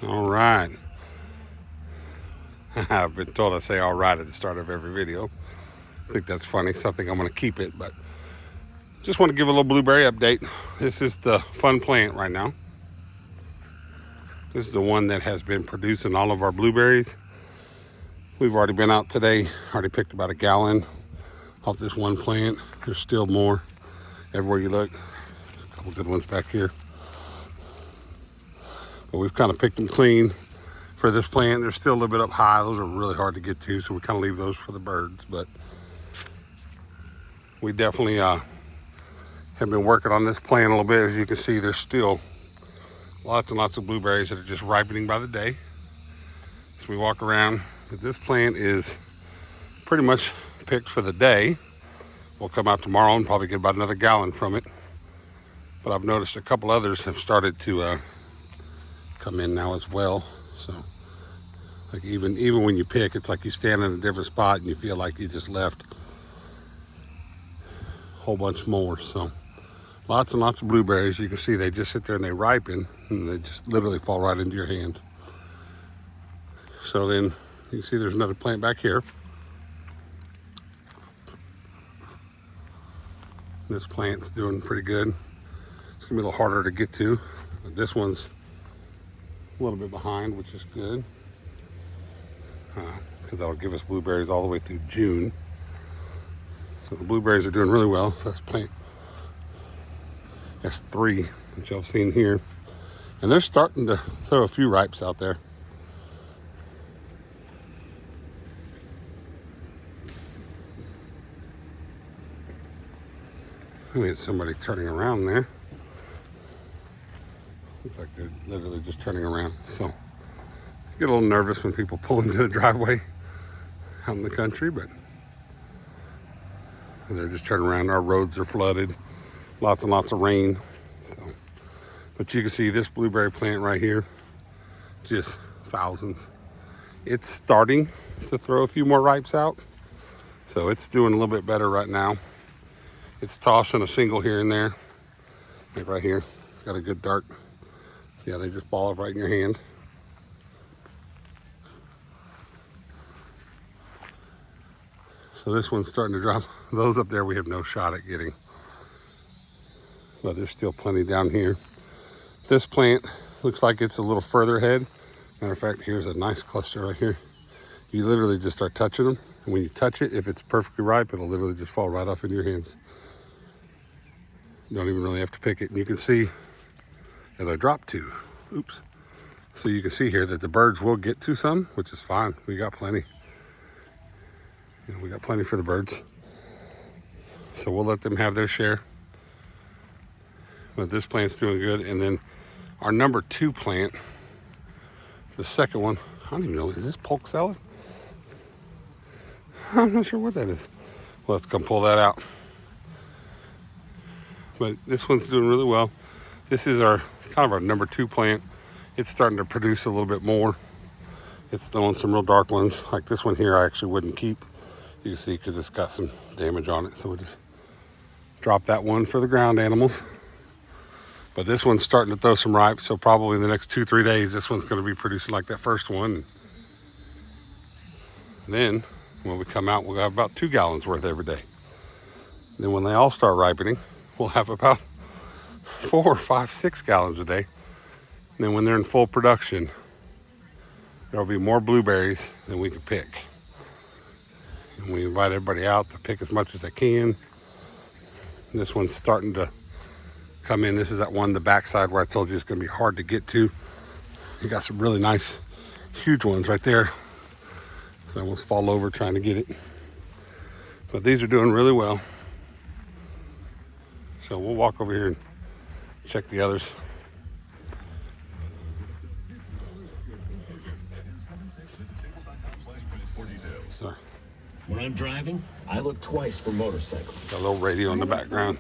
All right. I've been told I say all right at the start of every video. I think that's funny, so I think I'm going to keep it. But just want to give a little blueberry update. This is the fun plant right now. This is the one that has been producing all of our blueberries. We've already been out today, already picked about a gallon off this one plant. There's still more everywhere you look. A couple good ones back here. But we've kind of picked them clean for this plant. They're still a little bit up high. Those are really hard to get to, so we kind of leave those for the birds. But we definitely have been working on this plant a little bit. As you can see, there's still lots and lots of blueberries that are just ripening by the day. So we walk around. But this plant is pretty much picked for the day. We'll come out tomorrow and probably get about another gallon from it. But I've noticed a couple others have started to come in now as well. So like even when you pick, it's like you stand in a different spot and you feel like you just left a whole bunch more. So lots and lots of blueberries. You can see they just sit there and they ripen and they just literally fall right into your hand. So then you can see there's another plant back here. This plant's doing pretty good. It's gonna be a little harder to get to. But this one's a little bit behind, which is good. Because that'll give us blueberries all the way through June. So the blueberries are doing really well. That's plant S3, which y'all seen here. And they're starting to throw a few ripes out there. We had somebody turning around there. Looks like they're literally just turning around. So I get a little nervous when people pull into the driveway out in the country, but they're just turning around. Our roads are flooded, lots and lots of rain. So, but you can see this blueberry plant right here, just thousands. It's starting to throw a few more ripes out. So it's doing a little bit better right now. It's tossing a single here and there. Like right here, got a good dart. Yeah, they just ball up right in your hand. So this one's starting to drop. Those up there we have no shot at getting. But there's still plenty down here. This plant looks like it's a little further ahead. Matter of fact, here's a nice cluster right here. You literally just start touching them. And when you touch it, if it's perfectly ripe, it'll literally just fall right off into your hands. You don't even really have to pick it. And you can see as I drop two, oops. So you can see here that the birds will get to some, which is fine. We got plenty. You know, we got plenty for the birds. So we'll let them have their share. But this plant's doing good. And then our number 2 plant, the second one, I don't even know, is this polk salad? I'm not sure what that is. Well, let's come pull that out. But this one's doing really well. This is our kind of our number 2 plant. It's starting to produce a little bit more. It's throwing some real dark ones. Like this one here, I actually wouldn't keep. You can see because it's got some damage on it. So we'll just drop that one for the ground animals. But this one's starting to throw some ripe. So probably in the next 2-3 days, this one's going to be producing like that first one. And then when we come out, we'll have about 2 gallons worth every day. And then when they all start ripening, we'll have about 4, 5, 6 gallons a day. And then when they're in full production, there'll be more blueberries than we can pick. And we invite everybody out to pick as much as they can. This one's starting to come in. This is that one, the backside where I told you it's going to be hard to get to. You got some really nice, huge ones right there. So I almost fall over trying to get it. But these are doing really well. So we'll walk over here and check the others. Sorry. When I'm driving, I look twice for motorcycles. Got a little radio in the background.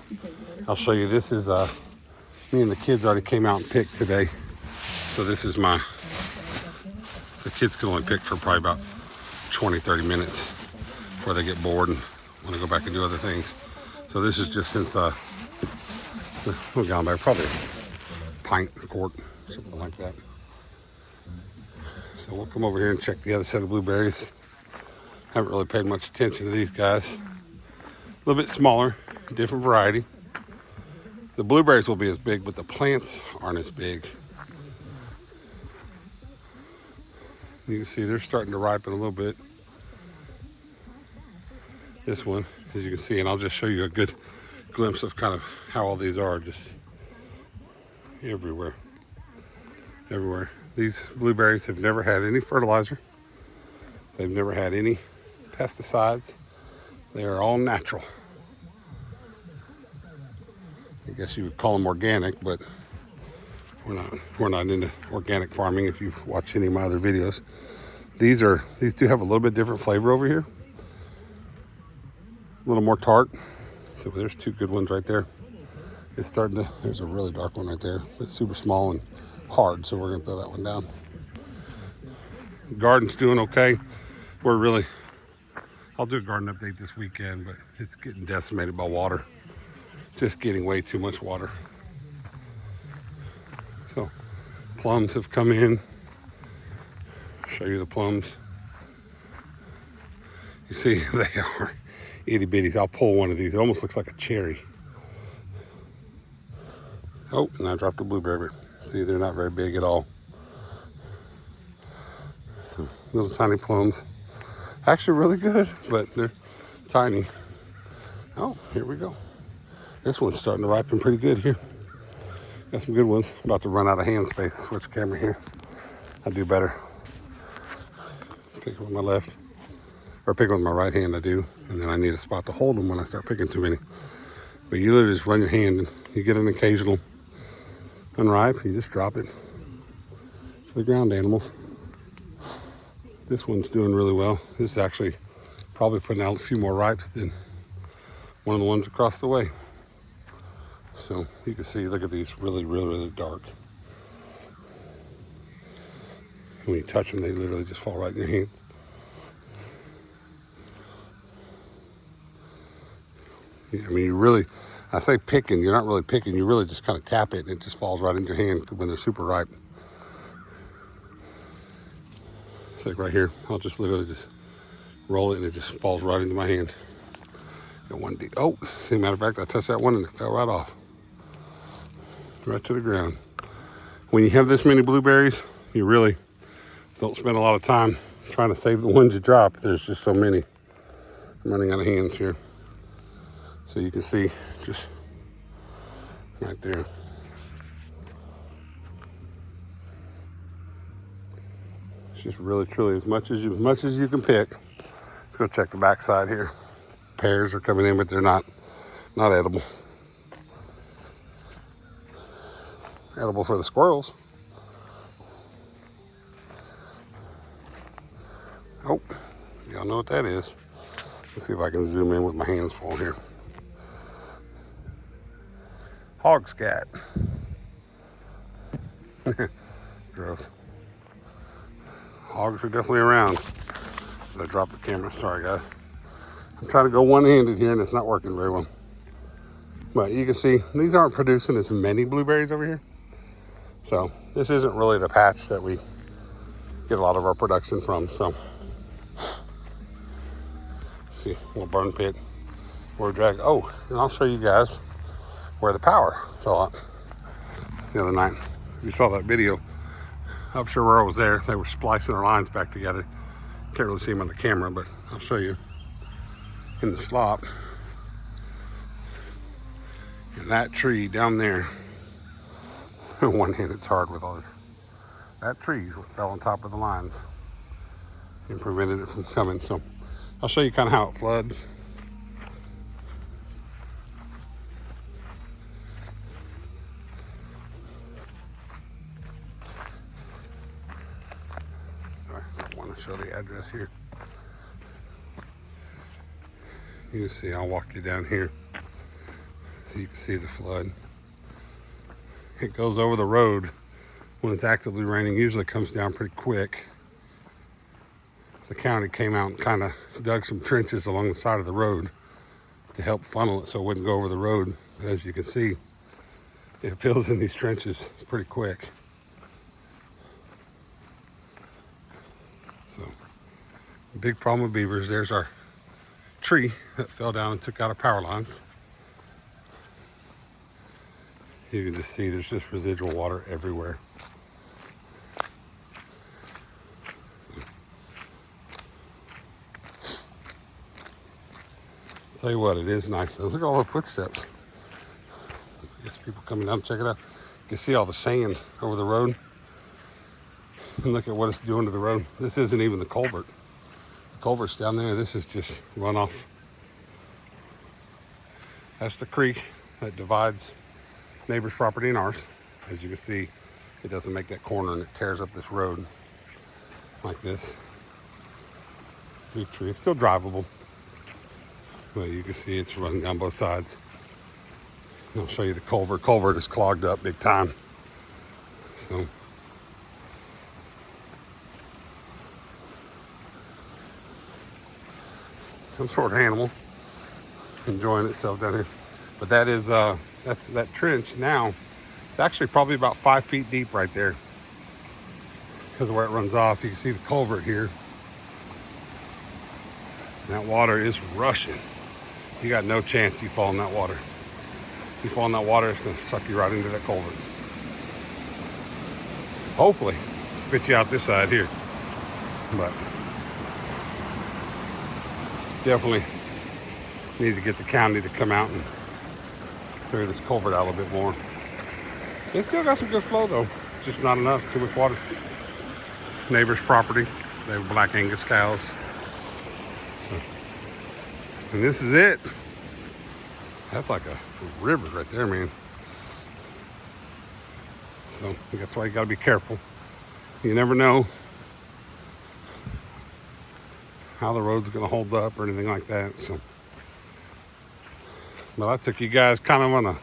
I'll show you. This is me and the kids already came out and picked today. So this is the kids can only pick for probably about 20-30 minutes before they get bored and want to go back and do other things. So this is just since we've gone by probably a pint, a quart, something like that. So we'll come over here and check the other set of blueberries. Haven't really paid much attention to these guys. A little bit smaller, different variety. The blueberries will be as big, but the plants aren't as big. You can see they're starting to ripen a little bit. This one, as you can see, and I'll just show you a good glimpse of kind of how all these are, just everywhere. Everywhere. These blueberries have never had any fertilizer. They've never had any pesticides. They are all natural. I guess you would call them organic, but we're not into organic farming if you've watched any of my other videos. These do have a little bit different flavor over here. A little more tart. So there's two good ones right there. It's starting to, there's a really dark one right there. It's super small and hard, so we're gonna throw that one down. Garden's doing okay. I'll do a garden update this weekend, but it's getting decimated by water. Just getting way too much water. So plums have come in. Show you the plums. You see, they are itty bitties. I'll pull one of these. It almost looks like a cherry. Oh, and I dropped a blueberry. See, they're not very big at all. So, little tiny plums. Actually really good, but they're tiny. Oh, here we go. This one's starting to ripen pretty good here. Got some good ones. About to run out of hand space to switch camera here. I do better. Pick with my left. Or pick with my right hand, I do. And then I need a spot to hold them when I start picking too many. But you literally just run your hand and you get an occasional unripe, you just drop it for the ground animals. This one's doing really well. This is actually probably putting out a few more ripes than one of the ones across the way. So you can see, look at these, really dark. When you touch them, they literally just fall right in your hands. I mean, I say picking, you're not really picking, you really just kind of tap it and it just falls right into your hand when they're super ripe. It's like right here, I'll just literally just roll it and it just falls right into my hand. Got one deep. Oh, as a matter of fact, I touched that one and it fell right off. Right to the ground. When you have this many blueberries, you really don't spend a lot of time trying to save the ones you drop. There's just so many. I'm running out of hands here. So you can see just right there. It's just really, truly as much as you can pick. Let's go check the backside here. Pears are coming in, but they're not edible. Edible for the squirrels. Oh, y'all know what that is. Let's see if I can zoom in with my hands full here. Hog scat. Gross. Hogs are definitely around. As I dropped the camera, sorry guys. I'm trying to go one-handed here and it's not working very well. But you can see these aren't producing as many blueberries over here. So this isn't really the patch that we get a lot of our production from. So see, little burn pit. We're drag. Oh, and I'll show you guys where the power fell out the other night. If you saw that video, I'm sure where I was there, they were splicing our lines back together. Can't really see them on the camera, but I'll show you in the slop. And that tree down there, one hand it's hard with all that tree fell on top of the lines and prevented it from coming. So I'll show you kind of how it floods. Sorry, I don't want to show the address here. You can see, I'll walk you down here so you can see the flood. It goes over the road when it's actively raining. Usually comes down pretty quick. The county came out and kind of dug some trenches along the side of the road to help funnel it so it wouldn't go over the road. As you can see, it fills in these trenches pretty quick. So, big problem with beavers. There's our tree that fell down and took out our power lines. You can just see there's just residual water everywhere. Tell you what, it is nice. Look at all the footsteps. I guess people coming down to check it out. You can see all the sand over the road. And look at what it's doing to the road. This isn't even the culvert. The culvert's down there. This is just runoff. That's the creek that divides neighbor's property and ours. As you can see, it doesn't make that corner and it tears up this road like this. Big tree. It's still drivable. But you can see it's running down both sides. And I'll show you the culvert. Culvert is clogged up big time. So some sort of animal enjoying itself down here. But that is that's that trench now. It's actually probably about 5 feet deep right there. Because of where it runs off. You can see the culvert here. And that water is rushing. You got no chance you fall in that water. If you fall in that water, it's going to suck you right into that culvert. Hopefully, spit you out this side here. But definitely need to get the county to come out and clear this culvert out a little bit more. They still got some good flow though, just not enough. Too much water. Neighbor's property. They have black Angus cows. And this is it. That's like a river right there, man. So that's why you gotta be careful. You never know how the road's gonna hold up or anything like that. So, but I took you guys kind of on a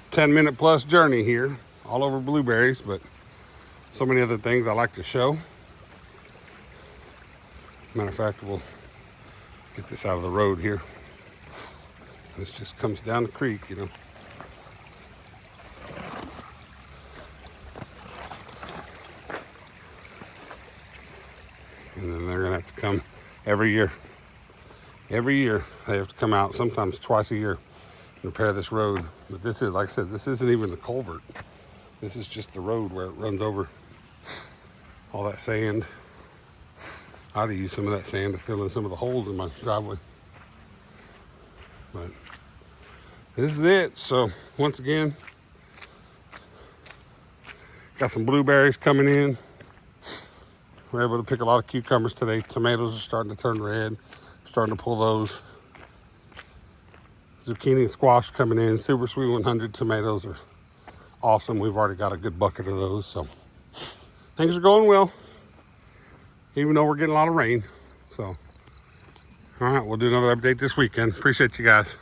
10-minute plus journey here, all over Blueberries, but so many other things I like to show. Matter of fact, we'll get this out of the road here. This just comes down the creek, you know. And then they're gonna have to come every year. Every year they have to come out, sometimes twice a year, and repair this road. But this is, like I said, this isn't even the culvert. This is just the road where it runs over all that sand. I'd use some of that sand to fill in some of the holes in my driveway. But this is it. So once again, got some blueberries coming in. We're able to pick a lot of cucumbers today. Tomatoes are starting to turn red. Starting to pull those. Zucchini and squash coming in. Super Sweet 100 tomatoes are awesome. We've already got a good bucket of those. So things are going well. Even though we're getting a lot of rain. So, all right, we'll do another update this weekend. Appreciate you guys.